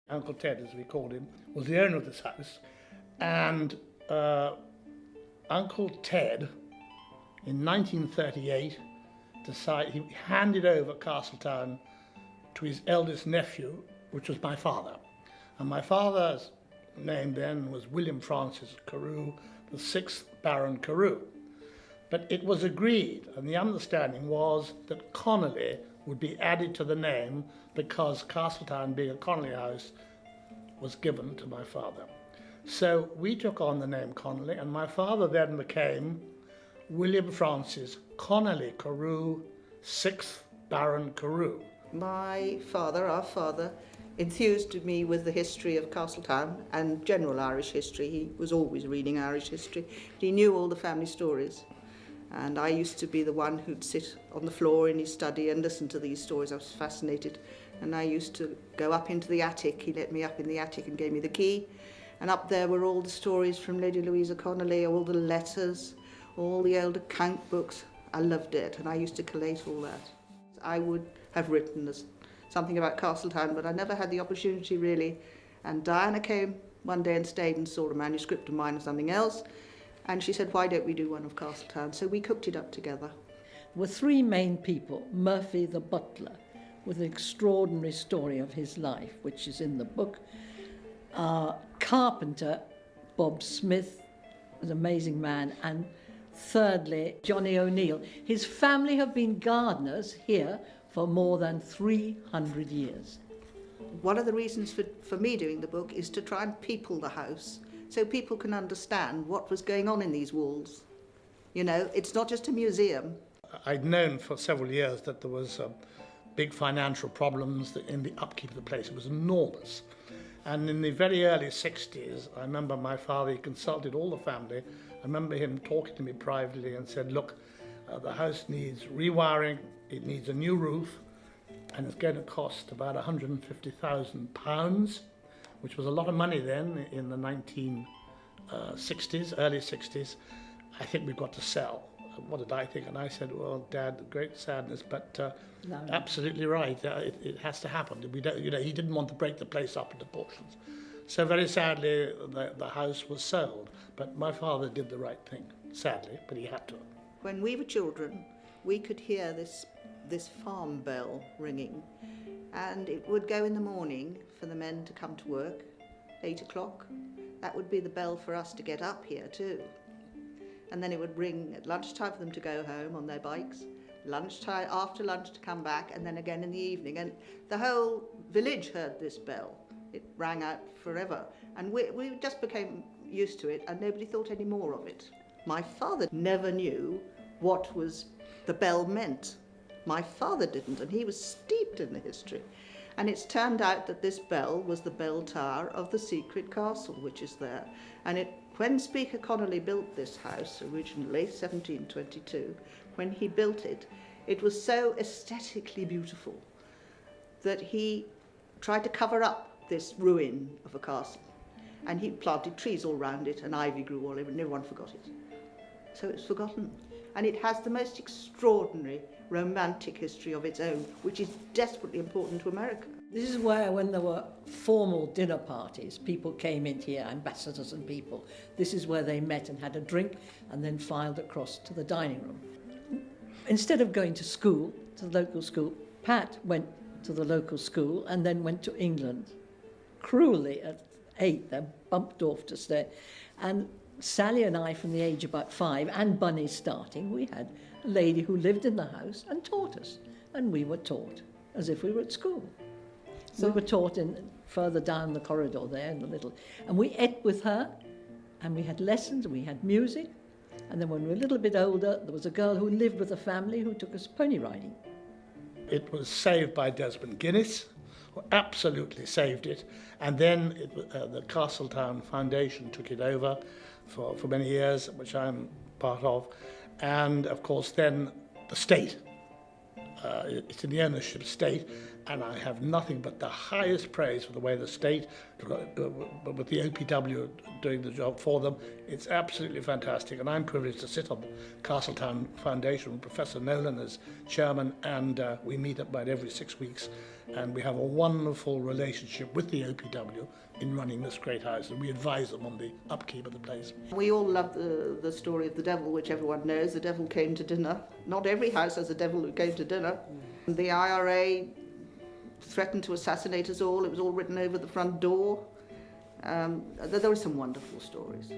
Uncle Ted, as we called him, was the owner of this house. And Uncle Ted, in 1938, he handed over Castletown to his eldest nephew, which was my father. And my father's name then was William Francis Carew, the 6th Baron Carew. But it was agreed, and the understanding was that Connolly would be added to the name because Castletown, being a Connolly house, was given to my father. So we took on the name Connolly, and my father then became William Francis Connolly Carew, 6th Baron Carew. My father, our father, enthused me with the history of Castletown and general Irish history. He was always reading Irish history. He knew all the family stories. And I used to be the one who'd sit on the floor in his study and listen to these stories. I was fascinated. And I used to go up into the attic. He let me up in the attic and gave me the key. And up there were all the stories from Lady Louisa Connolly, all the letters, all the old account books. I loved it, and I used to collate all that. I would have written something about Castletown, but I never had the opportunity really. And Diana came one day and stayed and saw a manuscript of mine or something else. And she said, why don't we do one of Castletown? So we cooked it up together. There were three main people. Murphy the butler, with an extraordinary story of his life, which is in the book. Carpenter, Bob Smith, an amazing man. And thirdly, Johnny O'Neill. His family have been gardeners here for more than 300 years. One of the reasons for me doing the book is to try and people the house, so people can understand what was going on in these walls. You know, it's not just a museum. I'd known for several years that there was big financial problems in the upkeep of the place. It was enormous. And in the very early 60s, I remember my father, he consulted all the family. I remember him talking to me privately and said, look, the house needs rewiring, it needs a new roof, and it's going to cost about £150,000, which was a lot of money then in the 1960s, early 60s. I think we've got to sell. What did I think? And I said, well, Dad, great sadness, but no. Absolutely right. It has to happen. We don't, you know, he didn't want to break the place up into portions. So very sadly, the house was sold. But my father did the right thing, sadly, but he had to. When we were children, we could hear this farm bell ringing, and it would go in the morning for the men to come to work, 8 o'clock. That would be the bell for us to get up here too. And then it would ring at lunchtime for them to go home on their bikes, lunchtime, after lunch to come back, and then again in the evening. And the whole village heard this bell. It rang out forever. And we just became used to it, and nobody thought any more of it. My father never knew what the bell meant. My father didn't, and he was steeped in the history. And it's turned out that this bell was the bell tower of the secret castle, which is there. And when Speaker Connolly built this house originally, 1722, when he built it, it was so aesthetically beautiful that he tried to cover up this ruin of a castle. And he planted trees all round it, and ivy grew all over, and everyone forgot it. So it's forgotten. And it has the most extraordinary romantic history of its own, which is desperately important to America. This is where, when there were formal dinner parties, people came in here, ambassadors and people. This is where they met and had a drink and then filed across to the dining room. Instead of going to school, to the local school, Pat went to the local school and then went to England. Cruelly, at 8, they bumped off to stay. And Sally and I, from the age of about 5, and Bunny starting, we had a lady who lived in the house and taught us. And we were taught as if we were at school. So we were taught further down the corridor there in the little. And we ate with her, and we had lessons, and we had music. And then when we were a little bit older, there was a girl who lived with a family who took us pony riding. It was saved by Desmond Guinness, who absolutely saved it. And then the Castletown Foundation took it over for many years, which I'm part of. And of course then the state, it's in the ownership state, and I have nothing but the highest praise for the way the state, with the OPW doing the job for them. It's absolutely fantastic, and I'm privileged to sit on the Castletown Foundation with Professor Nolan as chairman, and we meet about every 6 weeks, and we have a wonderful relationship with the OPW in running this great house, and we advise them on the upkeep of the place. We all love the story of the devil, which everyone knows. The devil came to dinner. Not every house has a devil who came to dinner. The IRA threatened to assassinate us all. It was all written over the front door. There are some wonderful stories.